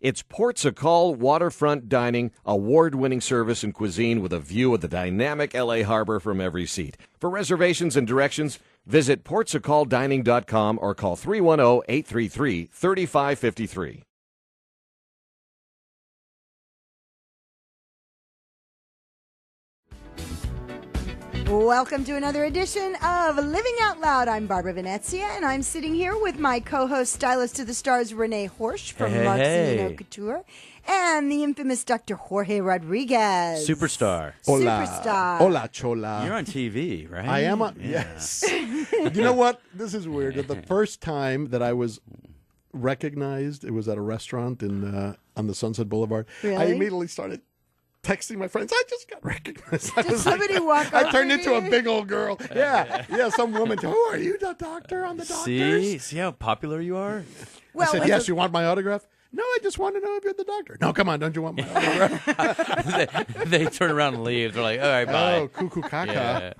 It's Ports a Call waterfront dining, award-winning service and cuisine with a view of the dynamic L.A. harbor from every seat. For reservations and directions, visit portsacalldining.com or call 310-833-3553. Welcome to another edition of Living Out Loud. I'm Barbara Venezia, and I'm sitting here with my co-host, stylist to the stars, Rene Horsch from Marcelino Couture, and the infamous Dr. Jorge Rodriguez. Superstar. Hola. Superstar. Hola, chola. You're on TV, right? I am on, yes. You know what? This is weird. The first time that I was recognized, it was at a restaurant on the Sunset Boulevard. Really? I immediately started texting my friends. I just got recognized. Did somebody walk I over turned into you? a big old girl. Yeah, some woman. Who are you, the doctor on the Doctors? See how popular you are? Well, I said, it's yes, you want my autograph? No, I just want to know if you're the doctor. No, come on, don't you want my autograph? they turn around and leave. They're like, all right, bye. Oh, cuckoo caca. Yeah.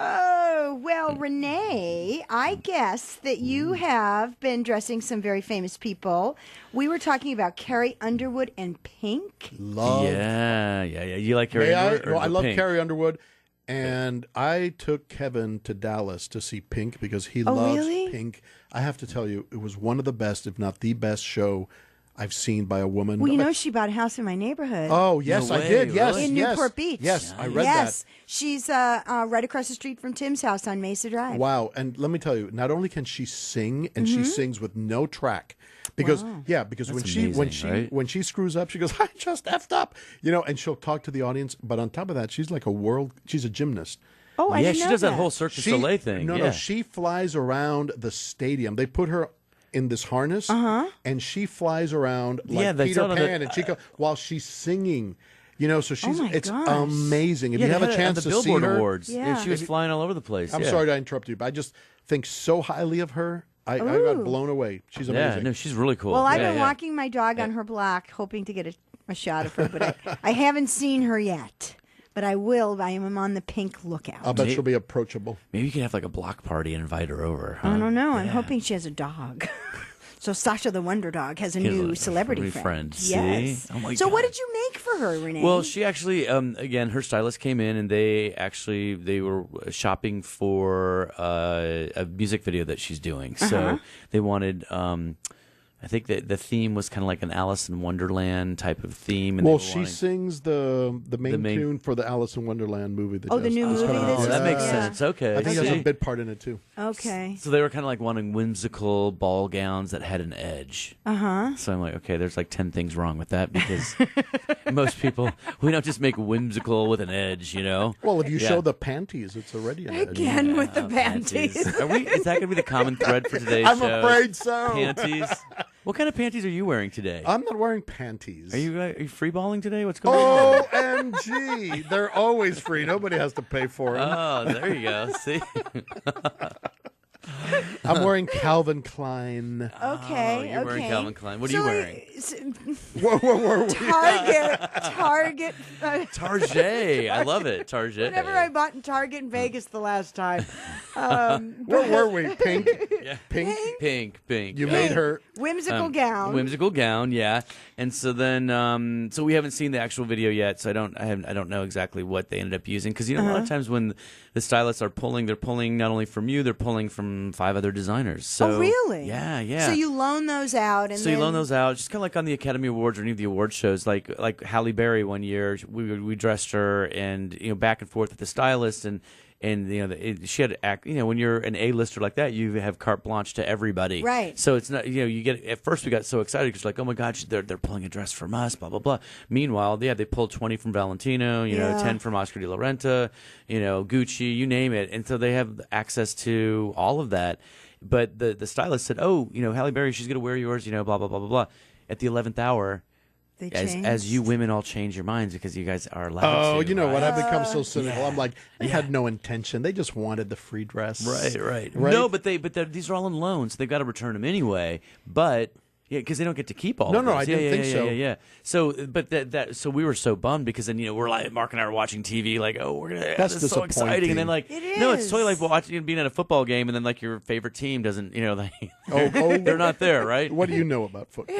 Oh, well, Renee, I guess that you have been dressing some very famous people. We were talking about Carrie Underwood and Pink. Love. Yeah. You like Carrie May I? Underwood? Well, I love Pink? Carrie Underwood. And I took Kevin to Dallas to see Pink because he loves really? Pink. I have to tell you, it was one of the best, if not the best show I've seen by a woman. Well, you know, she bought a house in my neighborhood. Oh, yes, No I way, did. Yes, really? In yes. Newport Beach. Yes, I read Yes, she's right across the street from Tim's house on Mesa Drive. that. Wow. And let me tell you, not only can she sing, and she sings with no track. Because because That's when amazing, she screws up, she goes, I just effed up. You know, and she'll talk to the audience. But on top of that, she's like she's a gymnast. Oh, I Yeah, didn't she know does that that whole Cirque du Soleil thing. No, yeah. she flies around the stadium. They put her in this harness, and she flies around like they Peter saw it on Pan the- and Chico while she's singing. You know, so she's my it's gosh. amazing. If Yeah, you have they a had it on chance the to see Billboard her, Awards. Yeah. She was flying all over the place. I'm yeah. sorry to interrupt you, but I just think so highly of her. I got blown away. She's Yeah, amazing. no, she's really cool. Well, I've Yeah, been yeah. walking my dog on her block, hoping to get a shot of her, but I haven't seen her yet. But I will. I am on the Pink lookout. I'll bet she'll be approachable. Maybe you could have like a block party and invite her over. Huh? I don't know. I'm hoping she has a dog. So Sasha the Wonder Dog has a new celebrity friend. Yes. See? Oh my so God. what did you make for her, Renee? Well, she actually, again, her stylist came in and they were shopping for a music video that she's doing. So they wanted, I think that the theme was kind of like an Alice in Wonderland type of theme. And Well, they were she wanting- sings the main main- tune for the Alice in Wonderland movie. That the new just movie coming out. that's Oh, that makes Yeah. sense. Okay. I think there's see? a bit part in it too. okay. So they were kind of like wanting whimsical ball gowns that had an edge. So I'm like, okay, there's like 10 things wrong with that because most people, we don't just make whimsical with an edge, you know? Well, if you Yeah. show the panties, it's already an edge. Again with the panties. Is that going to be the common thread for today's I'm show? afraid so. Panties. What kind of panties are you wearing today? I'm not wearing panties. Are you free balling today? What's going on? OMG. They're always free. Nobody has to pay for them. Oh, there you go. See? I'm wearing Calvin Klein. Okay. Oh, you're wearing okay. Calvin Klein. What are you wearing? Whoa. Target. Target. I love it. Target. Whatever I bought in Target in Vegas the last time. Where were we? Pink? Yeah. Pink? Pink. You made her. Whimsical gown. Whimsical gown, yeah. And so then, so we haven't seen the actual video yet, so I don't know exactly what they ended up using because a lot of times when the stylists are pulling, they're pulling not only from you, they're pulling from 5 other designers. So, Oh, really? Yeah. So you loan those out, and So you loan those out, just kind of like on the Academy Awards or any of the award shows, like Halle Berry one year, we dressed her and back and forth with the stylist and she had to act. When you're an A-lister like that, you have carte blanche to everybody. Right. So it's not. You get at first we got so excited because like, oh my God, they're pulling a dress from us, blah blah blah. Meanwhile, they pulled 20 from Valentino, 10 from Oscar de la Renta, Gucci, you name it, and so they have access to all of that. But the stylist said, oh, Halle Berry, she's gonna wear yours, blah blah blah blah blah. At the 11th hour. They As you women all change your minds because you guys are allowed Oh, to. you know right? what? I've become so cynical. I'm like, they had no intention. They just wanted the free dress. Right. No, but these are all in loans. So they've got to return them anyway. But Yeah, because they don't get to keep all. No, of no, those. I didn't think so. Yeah. So, but so we were so bummed because then we're like Mark and I are watching TV like, oh, we're gonna. That's this is so exciting, disappointing. and then like, It no, it's is. totally like watching being at a football game, and then like your favorite team doesn't, Oh, they're not there, right? What do you know about football?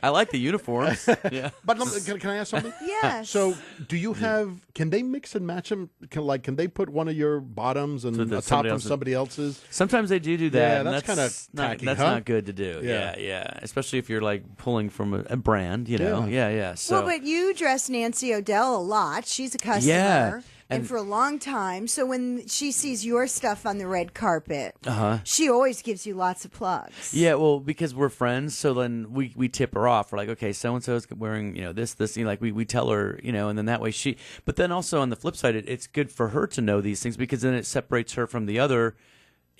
I like the uniforms. Yeah. But can I ask something? Yes. So, do you have? Can they mix and match them? Can they put one of your bottoms and that a top somebody from else's- somebody else's? Sometimes they do that. Yeah, and that's kinda not, tacky, That's huh? not good to do. Yeah. Yeah. Especially if you're like pulling from a brand, Yeah. So. Well, but you dress Nancy O'Dell a lot. She's a customer. Yeah, And and- for a long time. So when she sees your stuff on the red carpet, Uh-huh. she always gives you lots of plugs. Yeah, well, because we're friends, so then we tip her off. We're like, okay, so and so is wearing this, like we tell her, and then that way she. But then also on the flip side, it's good for her to know these things because then it separates her from the other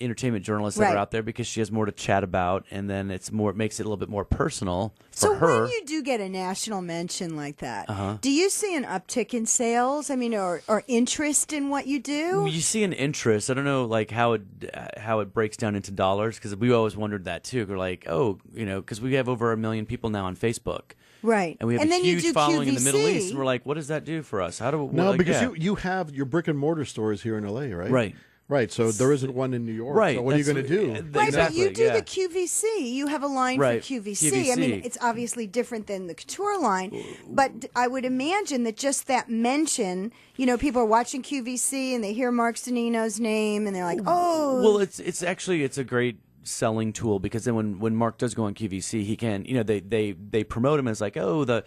entertainment journalists that Right. are out there because she has more to chat about, and then it makes it a little bit more personal for So her. when you do get a national mention like that, Uh-huh. do you see an uptick in sales? I mean, or interest in what you do? You see an interest. I don't know, like how it breaks down into dollars because we always wondered that too. We're like, because we have over 1 million people now on Facebook. Right. And we have And a then you huge do following in the Middle QVC. East, and we're like, what does that do for us? How do No, like, because yeah. you have your brick and mortar stores here in LA, right? Right. Right. So there isn't one in New York. Right, So what are you that's going to do? what- Right, Exactly, but you do yeah. the QVC. You have a line Right, for QVC. I mean, QVC. it's obviously different than the couture line, but I would imagine that just that mention, people are watching QVC and they hear Mark Zanino's name and they're like, oh. Well, it's actually a great selling tool because then when Mark does go on QVC, he can they promote him as like the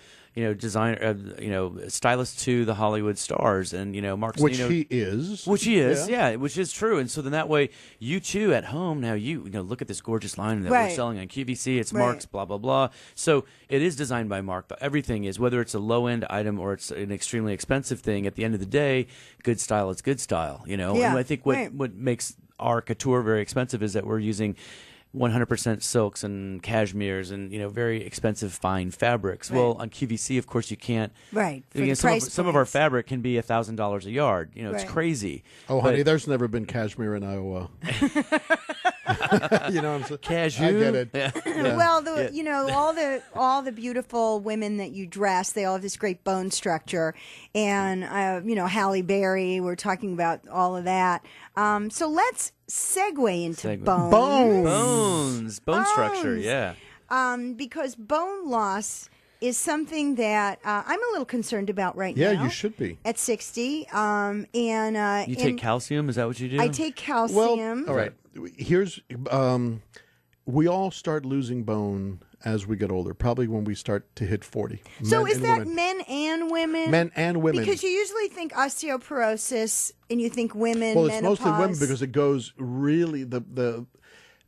designer stylist to the Hollywood stars and Mark Which Zanino, he is. Which he is, yeah, which is true. And so then that way, you too at home now, look at this gorgeous line that we're Right. selling on QVC. It's Right. Mark's, blah blah blah. So it is designed by Mark. But everything is, whether it's a low end item or it's an extremely expensive thing. At the end of the day, good style is good style. Yeah, and I think right. what makes our couture very expensive is that we're using 100% silks and cashmeres and very expensive fine fabrics. Right. Well, on QVC, of course, you can't. Right, for the some price of our points. fabric can be $1,000 a yard. It's Right. crazy. Oh, But- honey, there's never been cashmere in Iowa. You know what I'm saying? Cashew. I get it. Yeah. Yeah. Well, all the beautiful women that you dress, they all have this great bone structure, and Halle Berry. We're talking about all of that. So let's segue into Segue. bone. Bone structure. Bones. Yeah. Because bone loss is something that I'm a little concerned about right Yeah, now. you should be. At 60, You take calcium? Is that what you do? I take Well, calcium. all right. Here's we all start losing bone as we get older. Probably when we start to hit 40. So Men is and that women. men and women? Men and women. Because you usually think osteoporosis and you think women. Well, it's menopause. mostly women because it goes really the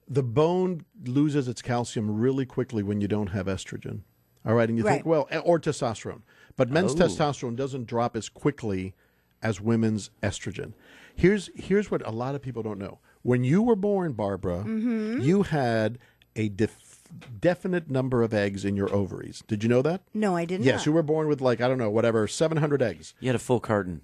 bone loses its calcium really quickly when you don't have estrogen. All right, and you think, Right. well, or testosterone. But men's testosterone doesn't drop as quickly as women's estrogen. Here's what a lot of people don't know. When you were born, Barbara, Mm-hmm. you had a definite number of eggs in your ovaries. Did you know that? No, I didn't. Yes, you were born with 700 eggs. You had a full carton.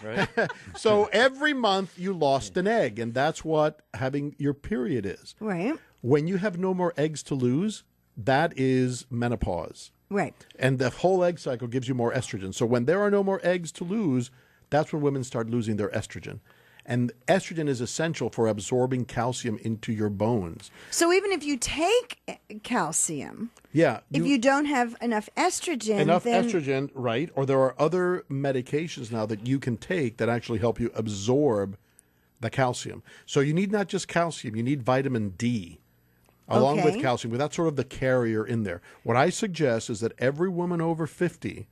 Right? So every month you lost an egg, and that's what having your period is. Right. When you have no more eggs to lose, that is menopause. Right. And the whole egg cycle gives you more estrogen. So when there are no more eggs to lose, that's when women start losing their estrogen. And estrogen is essential for absorbing calcium into your bones. So even if you take calcium, Yeah. if you don't have enough estrogen, then estrogen, right? Or there are other medications now that you can take that actually help you absorb the calcium. So you need not just calcium, you need vitamin D along with Okay. calcium, but that's sort of the carrier in there. What I suggest is that every woman over 50,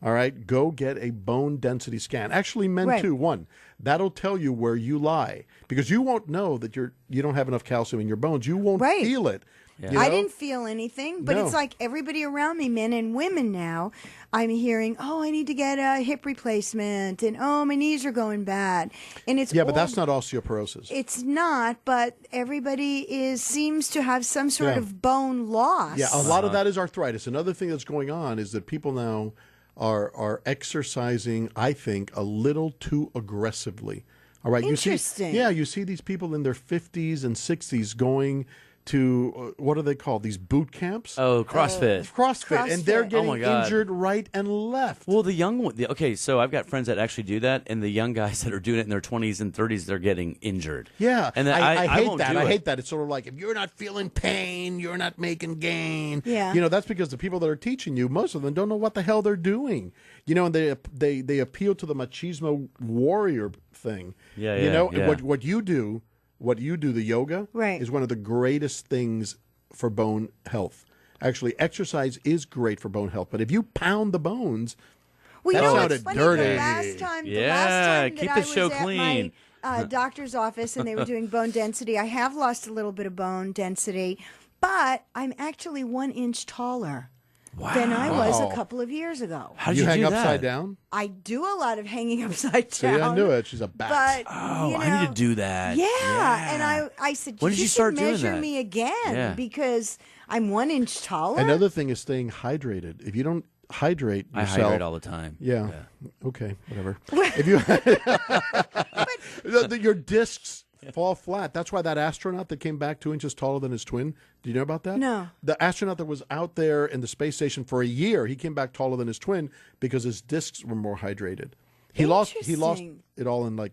all right, go get a bone density scan. Actually, men Right. too. One, that'll tell you where you lie because you won't know that you don't have enough calcium in your bones. You won't Right. feel it. you I know? didn't feel anything, but No. it's like everybody around me, men and women now, I'm hearing, oh, I need to get a hip replacement, and oh, my knees are going bad. And it's Yeah, but all- that's not osteoporosis. It's not, but everybody seems to have some sort Yeah. of bone loss. Yeah, a lot of that is arthritis. Another thing that's going on is that people now are exercising, I think, a little too aggressively. All right, Interesting. You see these people in their 50s and 60s going to what are they called? These boot camps? Oh, CrossFit. CrossFit. And they're CrossFit. getting Oh my God. injured right and left. Well, the young one. Okay, so I've got friends that actually do that, and the young guys that are doing it in their 20s and 30s, they're getting injured. Yeah, and then I hate won't that. do I it. hate that. It's sort of like if you're not feeling pain, you're not making gain. Yeah. You know, that's because the people that are teaching you, most of them don't know what the hell they're doing. You know, and they appeal to the machismo warrior thing. Yeah, You yeah, know, yeah. what you do, the yoga, Right. is one of the greatest things for bone health. Actually, exercise is great for bone health, but if you pound the bones, Well, you That know sounded what's funny? dirty. The last time Yeah, that keep I the show was clean. at my doctor's office and they were doing bone density, I have lost a little bit of bone density, but I'm actually 1 inch taller than I was Wow. a couple of years ago. How did you you hang do upside that? down. I do a lot of hanging upside See, down. I knew it. She's a bat. But Oh, you I need know, to do that. Yeah, and I said, When did you should start doing measure that? me again Yeah. because I'm 1 inch taller. Another thing is staying hydrated. If you don't hydrate I yourself, hydrate all the time. Yeah. Okay. Whatever. If you your discs fall flat. That's why that astronaut that came back 2 inches taller than his twin. Do you know about that? No. The astronaut that was out there in the space station for a year, he came back taller than his twin because his discs were more hydrated. He lost Interesting. it all in like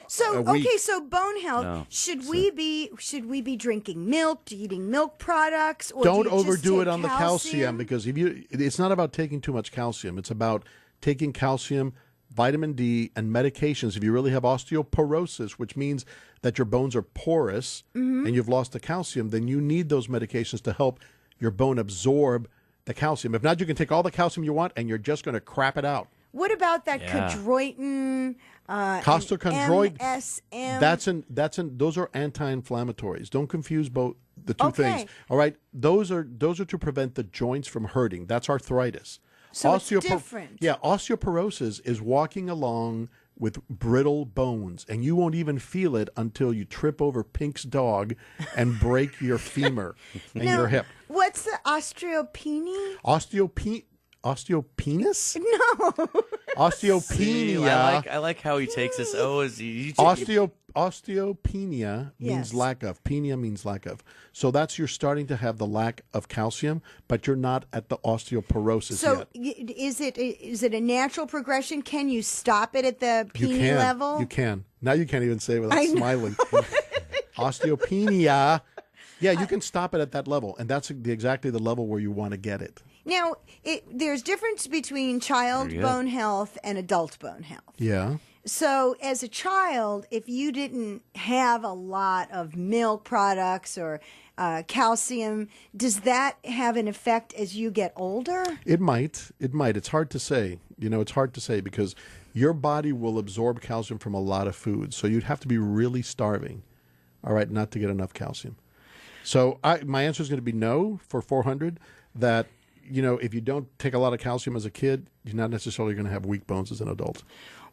So a week. okay, so bone health. No. Should we be drinking milk, eating milk products, or don't do you just overdo it take on the calcium because it's not about taking too much calcium. It's about taking calcium, vitamin D, and medications. If you really have osteoporosis, which means that your bones are porous Mm-hmm. and you've lost the calcium, then you need those medications to help your bone absorb the calcium. If not, you can take all the calcium you want and you're just going to crap it out. What about that Yeah. chondroitin? Costochondroid, MSM. that's in those are anti-inflammatories. Don't confuse both the two Okay. things. All right, those are to prevent the joints from hurting. That's arthritis. So it's different. Yeah, osteoporosis is walking along with brittle bones, and you won't even feel it until you trip over Pink's dog and break your femur and Now, your hip. What's the osteopenia? Osteopenis? No. Osteopenia. I like how he takes this. Oh, is he? Osteopenia means Yes. lack of. Penia means lack of. So that's you're starting to have the lack of calcium, but you're not at the osteoporosis So yet. is it a natural progression? Can you stop it at the You penia can. level? You can. Now you can't even say it without I know. smiling. Osteopenia. Yeah, you can stop it at that level, and that's exactly the level where you want to get it. Now, there's difference between child Very good. bone health and adult bone health. Yeah. So, as a child, if you didn't have a lot of milk products or calcium, does that have an effect as you get older? It might. It might. It's hard to say. You know, it's hard to say because your body will absorb calcium from a lot of foods. So you'd have to be really starving, all right, not to get enough calcium. So my answer is going to be no for 400, that, you know, if you don't take a lot of calcium as a kid, you're not necessarily going to have weak bones as an adult.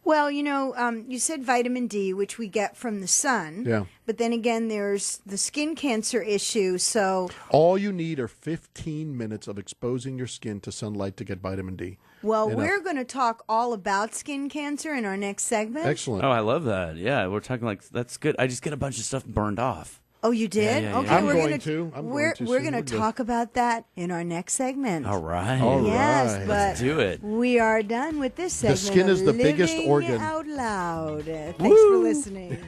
Well, you know, you said vitamin D, which we get from the sun. Yeah. But then again, there's the skin cancer issue. So, All you need are 15 minutes of exposing your skin to sunlight to get vitamin D. well, Enough. we're going to talk all about skin cancer in our next segment. Excellent. Oh, I love that. Yeah, we're talking like that's good. I just get a bunch of stuff burned off. Oh, you did? Yeah, yeah, Okay, yeah. I'm we're going gonna, to. I'm we're going to we're soon. going We're to good. talk about that in our next segment. All right. All Yes, right. but Let's do it. we are done with this segment. skin of is the biggest Living organ. Out Loud. Thanks for listening.